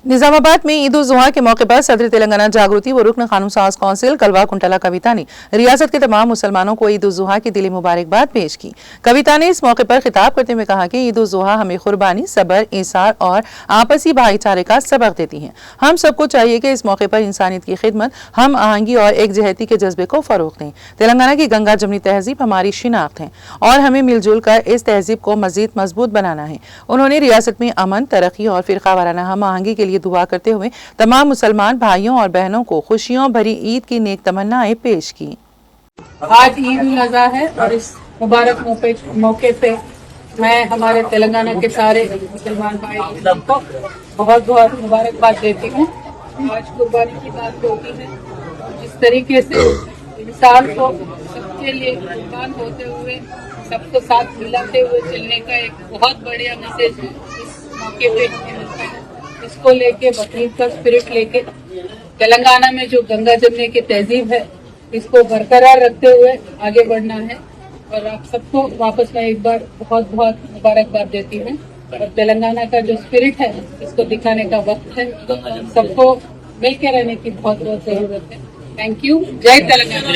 निजामाबाद में ईद उल जुहा के मौके पर सदर तेलंगाना जागृति व रुकन कानून साज कौंसिल कलवा कुंटला कविता ने रियासत के तमाम मुसलमानों को ईद उल जुहा की दिली मुबारकबाद पेश की। कविता ने इस मौके पर खिताब करते हुए कहा कि ईद उल जुहा हमें कुर्बानी, सब्र, ईसार और आपसी भाईचारे का सबक देती है। हम सबको चाहिए कि इस मौके पर इंसानियत की खिदमत, हम आहंगी और एकजहती के जज्बे को फरोग दें। तेलंगाना की गंगा जमनी तहजीब हमारी शिनाख्त है और हमें मिलजुल कर इस तहजीब को मजीद मजबूत बनाना है। उन्होंने रियासत में अमन, तरक्की और फिरका वाराना हम आहंगी के लिए दुआ करते हुए तमाम मुसलमान भाइयों और बहनों को खुशियों भरी ईद की नेक तमन्नाएं पेश की। आज ईद उल अज़हा है और इस मुबारक मौके पे मैं हमारे तेलंगाना के सारे मुसलमान भाई को बहुत बहुत मुबारकबाद देती हूँ। आज कुर्बानी की बात होती है, जिस तरीके से इंसान को सबके लिए कुर्बान होते हुए सबको साथ मिलाते हुए चलने का एक बहुत बढ़िया मैसेज इस मौके पे हमें मिलता है। इसको लेके बकरीद का स्पिरिट लेके तेलंगाना में जो गंगा जमने की तहजीब है, इसको बरकरार रखते हुए आगे बढ़ना है। और आप सबको वापस मैं एक बार बहुत बहुत मुबारकबाद देती हूँ। और तेलंगाना का जो स्पिरिट है, इसको दिखाने का वक्त है। सबको मिलकर रहने की बहुत बहुत जरूरत है। Thank you. जय तेलंगाना।